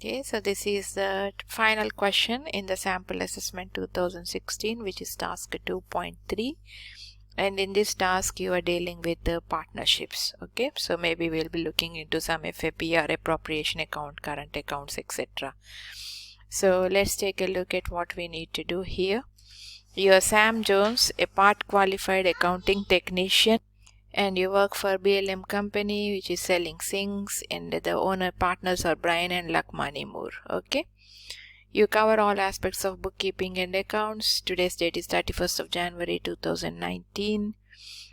Okay, so this is the final question in the sample assessment 2016, which is task 2.3. And in this task you are dealing with the partnerships. Okay, so maybe we'll be looking into some FAP or appropriation account, current accounts, etc. So let's take a look at what we need to do here. You are Sam Jones, a part qualified accounting technician, and you work for BLM company which is selling sinks, and the owner partners are Brian and Lakmani Moore. Okay, you cover all aspects of bookkeeping and accounts. Today's date is 31st of January 2019.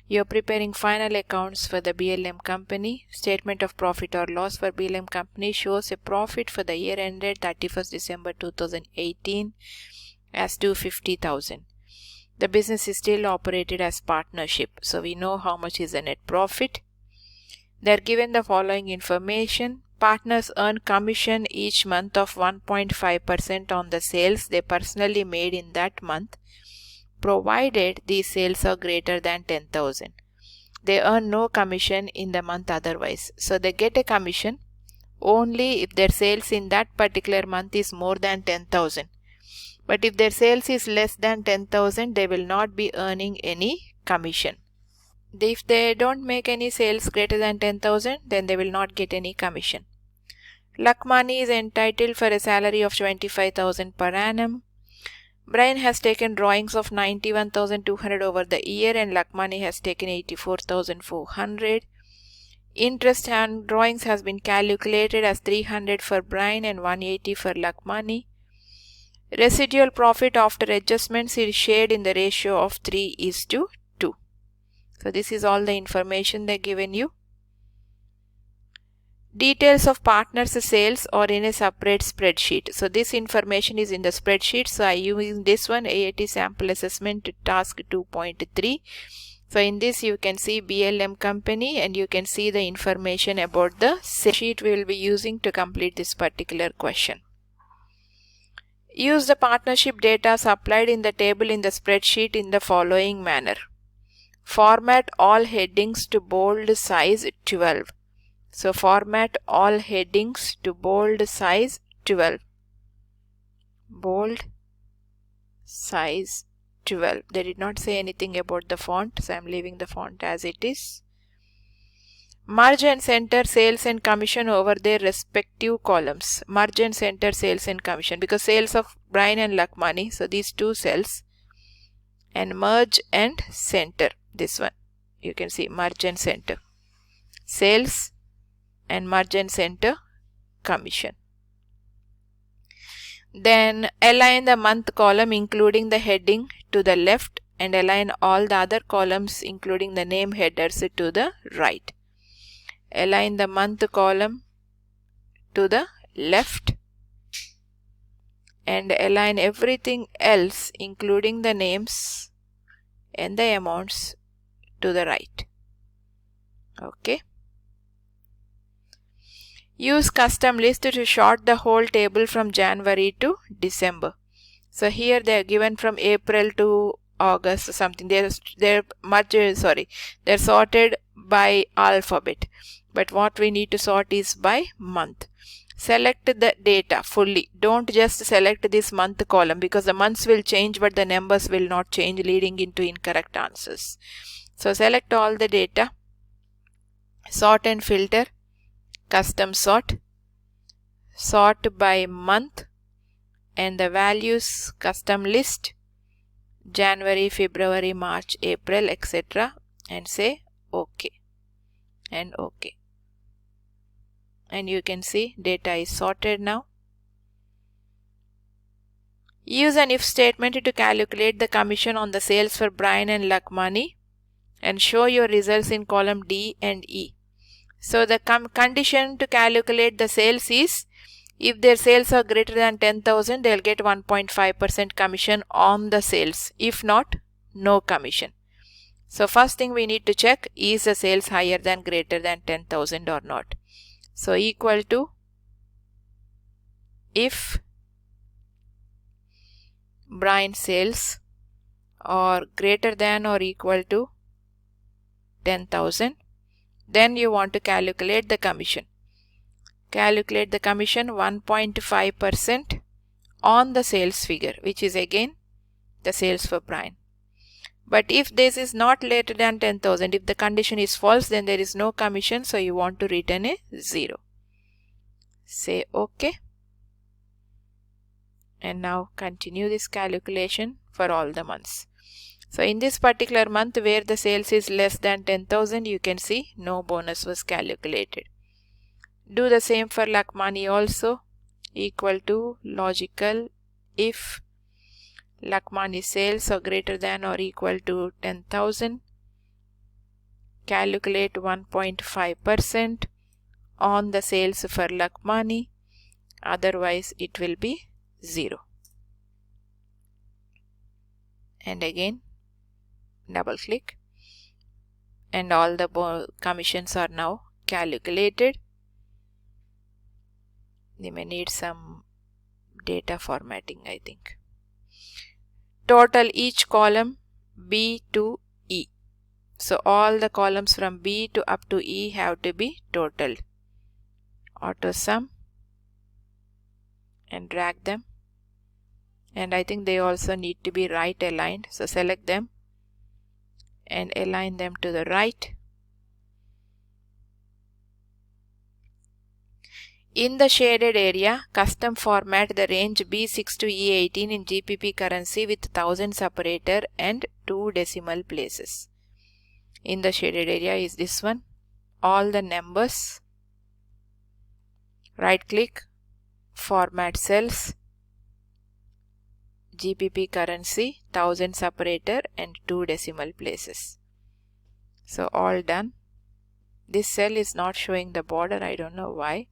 You're preparing final accounts for the BLM company. Statement of profit or loss for BLM company shows a profit for the year ended 31st December 2018 as 250,000. The business is still operated as partnership, so we know how much is the net profit. They are given the following information. Partners earn commission each month of 1.5% on the sales they personally made in that month, provided these sales are greater than 10,000. They earn no commission in the month otherwise. So they get a commission only if their sales in that particular month is more than 10,000. But if their sales is less than 10,000, they will not be earning any commission. If they don't make any sales greater than 10,000, then they will not get any commission. Lakmani is entitled for a salary of 25,000 per annum. Brian has taken drawings of 91,200 over the year and Lakmani has taken 84,400. Interest on drawings has been calculated as 300 for Brian and 180 for Lakmani. Residual profit after adjustments is shared in the ratio of 3:2. So this is all the information they're given you. Details of partners' sales are in a separate spreadsheet. So this information is in the spreadsheet. So I use this one, AAT Sample Assessment Task 2.3. So in this you can see BLM company and you can see the information about the sheet we will be using to complete this particular question. Use the partnership data supplied in the table in the spreadsheet in the following manner. Format all headings to bold size 12. So format all headings to bold size 12. Bold size 12. They did not say anything about the font, so I am leaving the font as it is. Merge and center sales and commission over their respective columns. Merge and center sales and commission, because sales of Brian and Lakmani, so these two cells, and merge and center, this one you can see merge and center sales and merge and center commission. Then align the month column including the heading to the left and align all the other columns including the name headers to the right. Align the month column to the left and align everything else including the names and the amounts to the right. Okay. Use custom list to sort the whole table from January to December. So here they are given from April to August or something. They're sorted by alphabet. But what we need to sort is by month. Select the data fully. Don't just select this month column because the months will change but the numbers will not change, leading into incorrect answers. So select all the data. Sort and filter. Custom sort. Sort by month. And the values custom list. January, February, March, April, etc. And say OK. And OK. And you can see data is sorted now. Use an if statement to calculate the commission on the sales for Brian and Lakmani and show your results in column D and E. So the condition to calculate the sales is if their sales are greater than 10,000, they'll get 1.5% commission on the sales. If not, no commission. So first thing we need to check, is the sales higher than greater than 10,000 or not. So equal to if Brian sales are greater than or equal to 10,000, then you want to calculate the commission. calculate the commission 1.5% on the sales figure, which is again the sales for Brian. But if this is not later than 10,000, if the condition is false, then there is no commission, so you want to return a 0. Say OK. And now continue this calculation for all the months. So in this particular month where the sales is less than 10,000, you can see no bonus was calculated. Do the same for Lakmani also. Equal to logical if Lakmani sales are greater than or equal to 10,000, calculate 1.5% on the sales for Lakmani, otherwise it will be 0. And again double click, and all the commissions are now calculated. They may need some data formatting, I think. Total each column B to E. So all the columns from B to up to E have to be totaled. Auto sum and drag them. And I think they also need to be right aligned. So select them and align them to the right. In the shaded area, custom format the range B6 to E18 in GBP currency with 1000 separator and 2 decimal places. In the shaded area is this one. All the numbers. Right click, format cells, GBP currency, 1000 separator and 2 decimal places. So all done. This cell is not showing the border, I don't know why.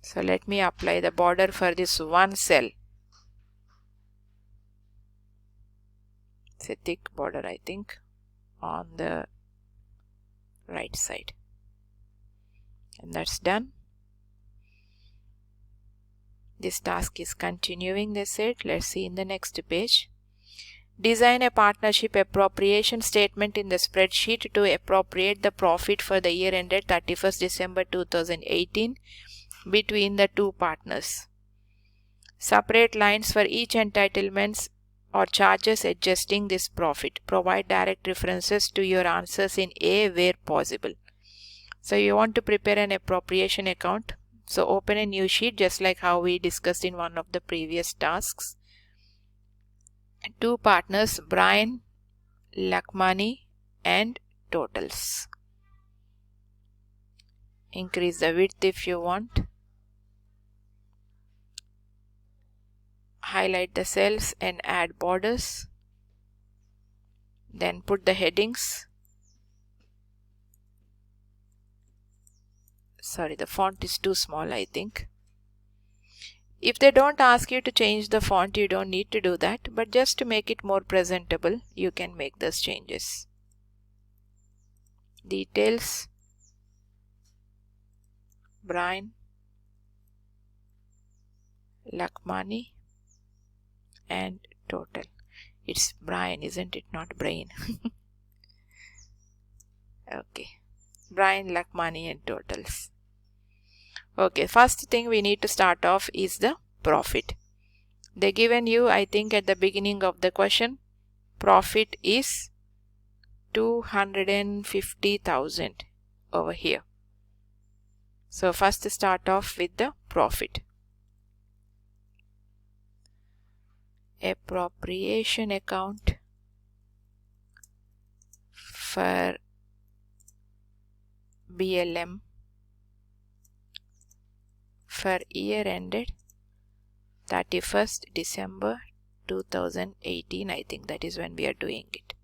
So let me apply the border for this one cell. It's a thick border, I think, on the right side. And that's done. This task is continuing, they said. Let's see in the next page. Design a partnership appropriation statement in the spreadsheet to appropriate the profit for the year ended 31st December 2018 between the two partners. Separate lines for each entitlements or charges adjusting this profit. Provide direct references to your answers in A where possible. So you want to prepare an appropriation account. So open a new sheet just like how we discussed in one of the previous tasks. Two partners, Brian, Lakmani and totals. Increase the width if you want. Highlight the cells and add borders. Then put the headings. Sorry, the font is too small, I think. If they don't ask you to change the font, you don't need to do that. But just to make it more presentable, you can make those changes. Details. Brian, Lakmani and total. It's Brian, isn't it? Not brain. Okay. Brian, Lakmani and totals. Okay, first thing we need to start off is the profit. They given you, I think at the beginning of the question, profit is 250,000 over here. So first start off with the profit. Appropriation account for BLM for year ended 31st December 2018. I think that is when we are doing it.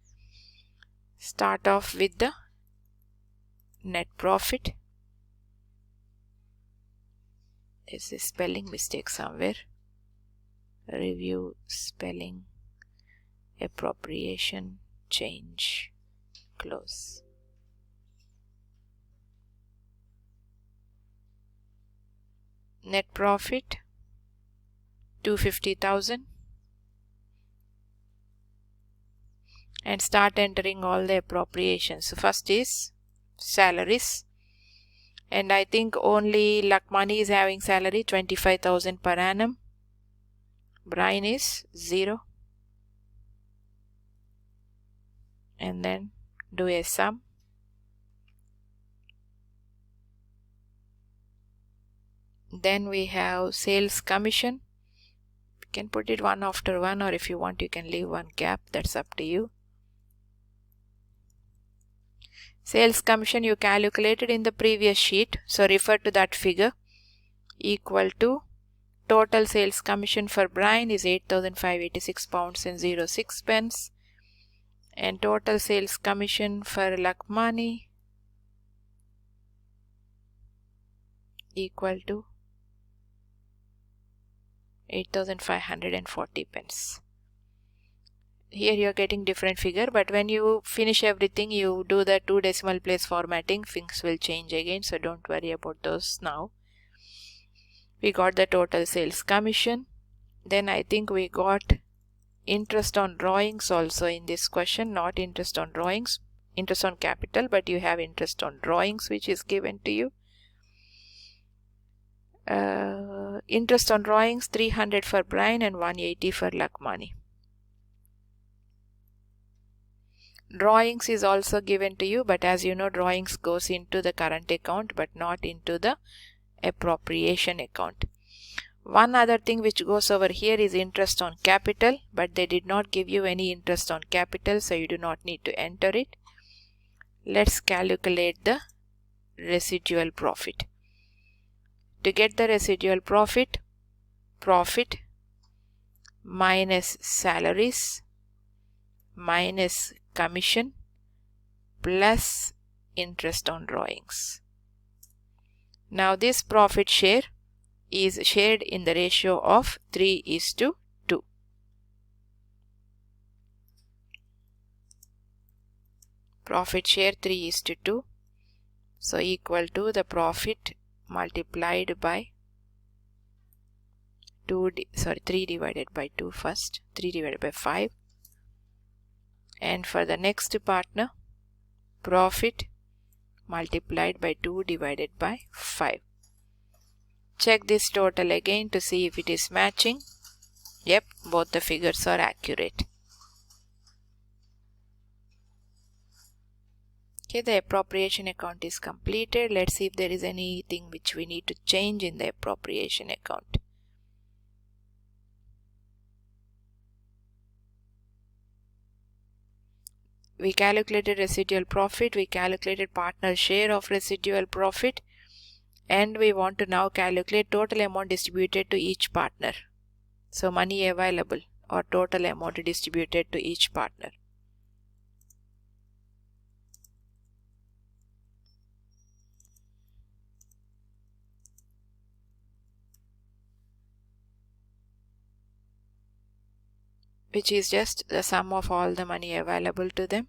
Start off with the net profit. There's a spelling mistake somewhere. Review spelling, appropriation, change, close. Net profit 250,000 and start entering all the appropriations. So first is salaries. And I think only Lakmani is having salary 25,000 per annum. Brian is 0. And then do a sum. Then we have sales commission. You can put it one after one, or if you want you can leave one gap, that's up to you. Sales commission you calculated in the previous sheet, so refer to that figure. Equal to total sales commission for Brian is £8,586 and 06 pence, and total sales commission for Lakmani equal to 8,540 pence. Here you are getting different figure, but when you finish everything, you do the 2 decimal place formatting, things will change again, so don't worry about those now. We got the total sales commission. Then I think we got interest on drawings also in this question, not interest on drawings, interest on capital, but you have interest on drawings which is given to you. Interest on drawings 300 for Brian and 180 for Lakmani. Drawings is also given to you, but as you know, drawings goes into the current account but not into the appropriation account. One other thing which goes over here is interest on capital, but they did not give you any interest on capital, so you do not need to enter it. Let's calculate the residual profit. To get the residual profit, profit minus salaries minus commission plus interest on drawings. Now this profit share is shared in the ratio of 3:2. Profit share 3:2, so equal to the profit multiplied by 3 divided by 2 first, 3 divided by 5, and for the next partner, profit multiplied by 2 divided by 5. Check this total again to see if it is matching. Yep, both the figures are accurate. Okay, the appropriation account is completed. Let's see if there is anything which we need to change in the appropriation account. We calculated residual profit, we calculated partner share of residual profit, and we want to now calculate total amount distributed to each partner. So money available or total amount distributed to each partner. Which is just the sum of all the money available to them.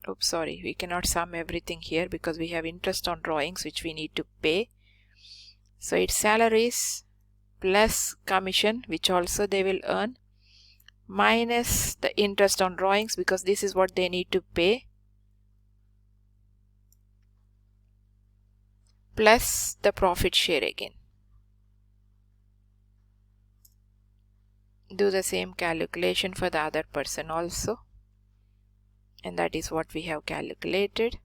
Oops, sorry, we cannot sum everything here because we have interest on drawings which we need to pay. So it's salaries plus commission, which also they will earn, minus the interest on drawings because this is what they need to pay, plus the profit share again. Do the same calculation for the other person also, and that is what we have calculated.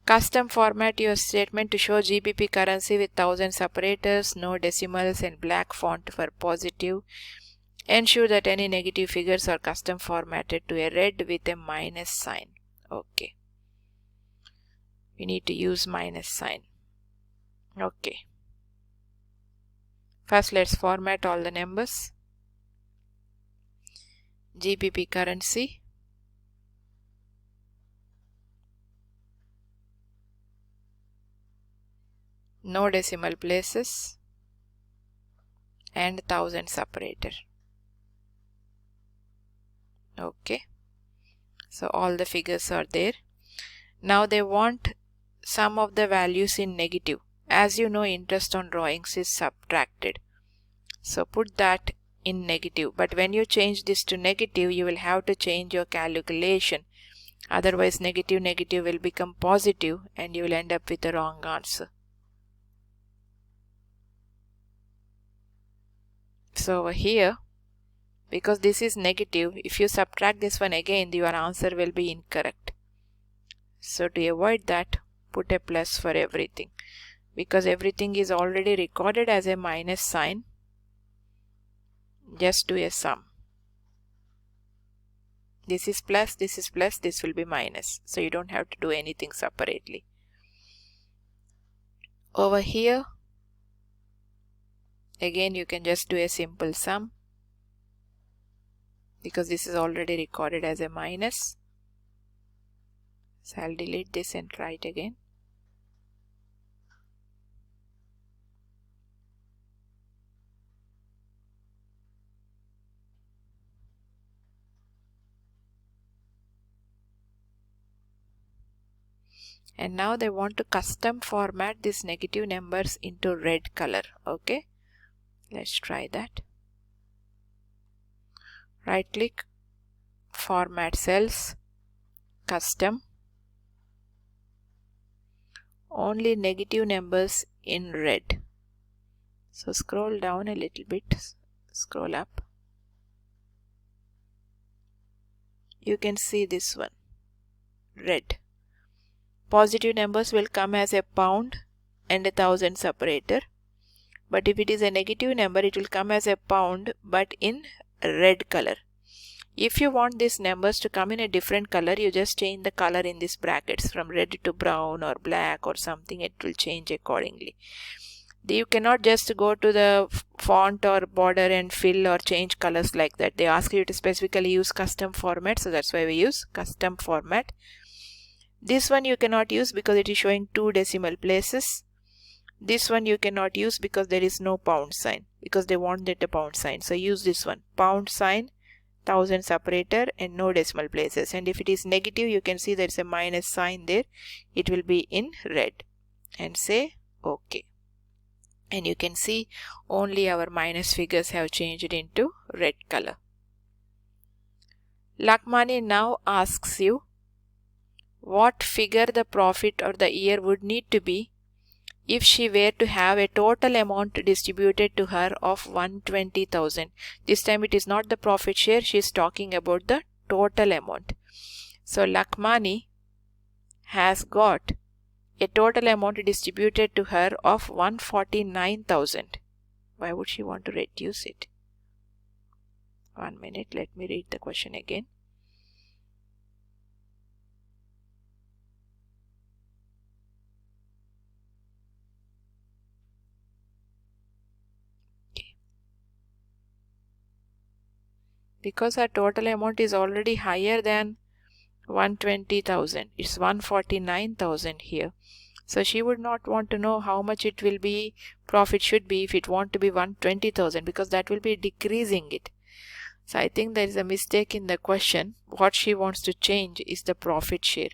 Custom format your statement to show GBP currency with 1000 separators, no decimals, and black font for positive. Ensure that any negative figures are custom formatted to a red with a minus sign. Okay, we need to use minus sign. Okay, first let's format all the numbers. GBP currency, no decimal places, and 1000 separator. Okay, so all the figures are there. Now they want some of the values in negative. As you know, interest on drawings is subtracted, so put that in negative. But when you change this to negative, you will have to change your calculation Otherwise negative negative will become positive and you will end up with the wrong answer. So over here, because this is negative, if you subtract this one again, your answer will be incorrect. So to avoid that, put a plus for everything. Because everything is already recorded as a minus sign, just do a sum. This is plus, this is plus, this will be minus. So you don't have to do anything separately. Over here, again you can just do a simple sum, because this is already recorded as a minus. So I'll delete this and try it again. And now they want to custom format these negative numbers into red color. Okay, let's try that. Right click, format cells, custom, only negative numbers in red. So scroll down a little bit, scroll up. You can see this one, red. Positive numbers will come as a pound and 1,000 separator. But if it is a negative number, it will come as a pound but in red color. If you want these numbers to come in a different color, you just change the color in these brackets from red to brown or black or something. It will change accordingly. You cannot just go to the font or border and fill or change colors like that. They ask you to specifically use custom format, so that's why we use custom format. This one you cannot use because it is showing 2 decimal places. This one you cannot use because there is no pound sign, because they want that a pound sign. So use this one, pound sign, 1,000 separator and no decimal places. And if it is negative, you can see there is a minus sign there. It will be in red. And say OK. And you can see only our minus figures have changed into red color. Lakmani now asks you what figure the profit or the year would need to be if she were to have a total amount distributed to her of 120,000. This time it is not the profit share, she is talking about the total amount. So Lakmani has got a total amount distributed to her of 149,000. Why would she want to reduce it? 1 minute, let me read the question again. Because our total amount is already higher than 120,000, it's 149,000 here. So she would not want to know how much it will be, profit should be, if it want to be 120,000, because that will be decreasing it. So I think there is a mistake in the question. What she wants to change is the profit share.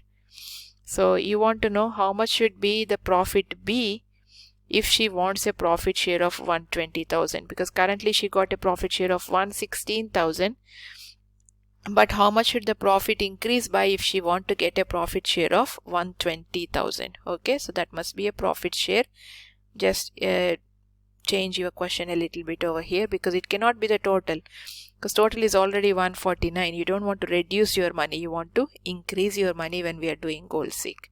So you want to know how much should be the profit be if she wants a profit share of 120,000, because currently she got a profit share of 116,000. But how much should the profit increase by if she want to get a profit share of 120,000? Okay, so that must be a profit share. Just change your question a little bit over here, because it cannot be the total, because total is already 149. You don't want to reduce your money, you want to increase your money when we are doing goal seek.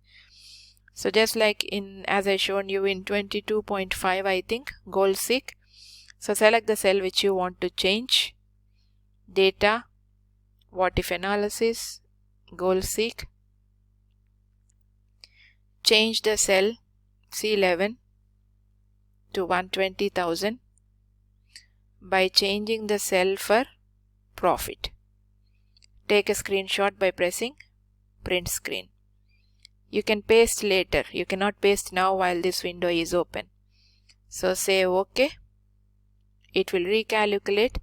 So just like in, as I shown you in 22.5, I think, goal seek. So select the cell which you want to change, data, what if analysis, goal seek. Change the cell C11 to 120,000 by changing the cell for profit. Take a screenshot by pressing print screen. You can paste later. You cannot paste now while this window is open. So say OK. It will recalculate.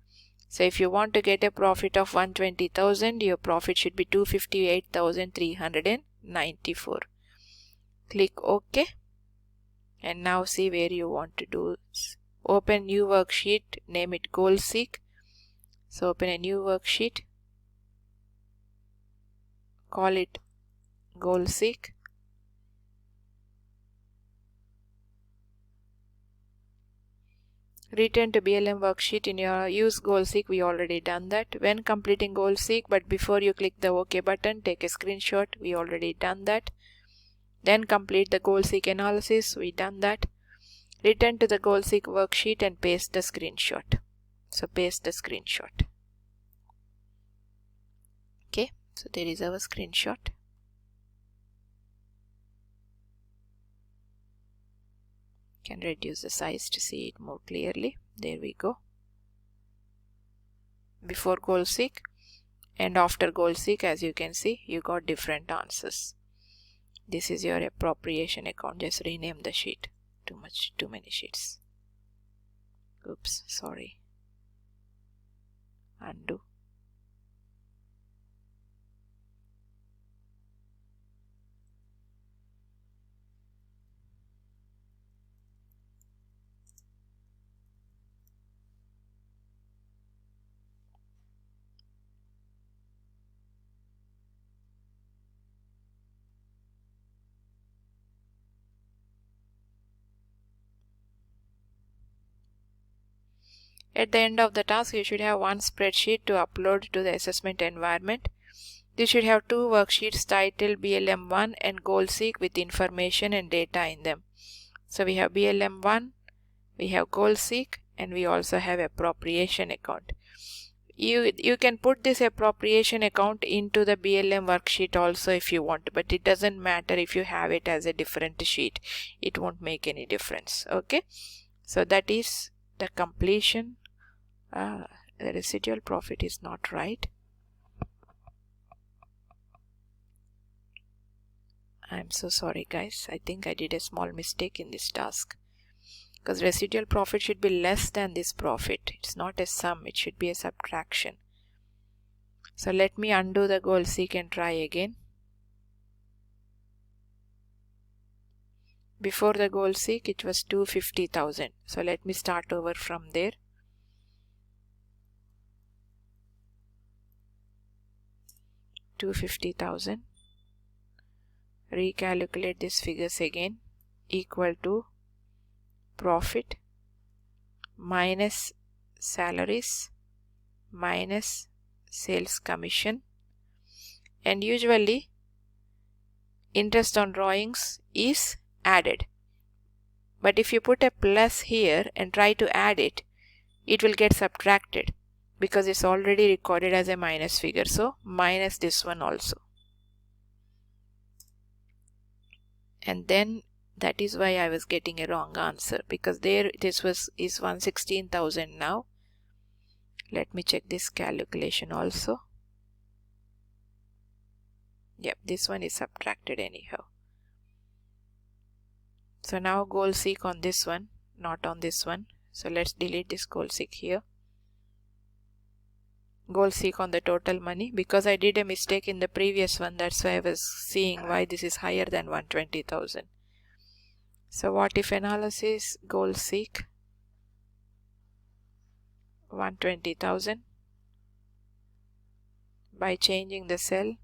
So if you want to get a profit of 120,000, your profit should be 258,394. Click OK. And now see where you want to do. Open new worksheet, name it goal seek. So open a new worksheet. Call it goal seek, return to BLM worksheet in your use goal seek. We already done that. When completing goal seek, but before you click the OK button, take a screenshot. We already done that. Then complete the goal seek analysis. We done that. Return to the goal seek worksheet and paste the screenshot. So paste the screenshot. Okay, so there is our screenshot. Can reduce the size to see it more clearly. There we go. Before goal seek and after goal seek, as you can see, you got different answers. This is your appropriation account. Just rename the sheet. Too many sheets. Oops, sorry. Undo. At the end of the task, you should have one spreadsheet to upload to the assessment environment. You should have two worksheets titled BLM1 and goal seek with information and data in them. So we have BLM1, we have goal seek, and we also have appropriation account. You can put this appropriation account into the BLM worksheet also if you want, but it doesn't matter if you have it as a different sheet. It won't make any difference. Okay, so that is the completion. The residual profit is not right. I'm so sorry guys. I think I did a small mistake in this task, because residual profit should be less than this profit. It's not a sum, it should be a subtraction. So let me undo the goal seek and try again. Before the goal seek it was 250,000. So let me start over from there. $250,000. Recalculate these figures again. Equal to profit minus salaries minus sales commission, and usually interest on drawings is added, but if you put a plus here and try to add it, it will get subtracted because it's already recorded as a minus figure. So minus this one also, and then that is why I was getting a wrong answer, because there this is 116,000 now. Let me check this calculation also. Yep, this one is subtracted anyhow. So now goal seek on this one, not on this one. So let's delete this goal seek here. Goal seek on the total money, because I did a mistake in the previous one. That's why I was seeing why this is higher than 120,000. So what if analysis, goal seek 120,000 by changing the cell,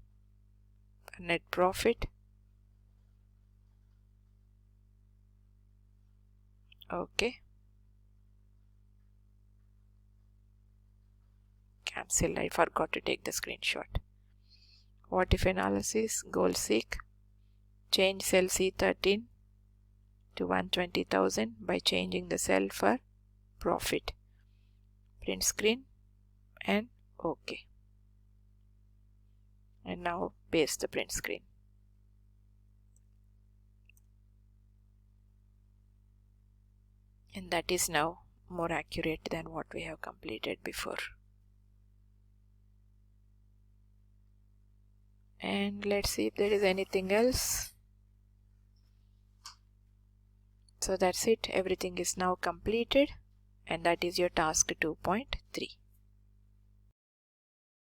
net profit. Okay. Cancel, I forgot to take the screenshot. What if analysis, goal seek, change cell C13 to 120,000 by changing the cell for profit. Print screen and OK. And now paste the print screen. And that is now more accurate than what we have completed before. And let's see if there is anything else. So that's it. Everything is now completed, and that is your task 2.3.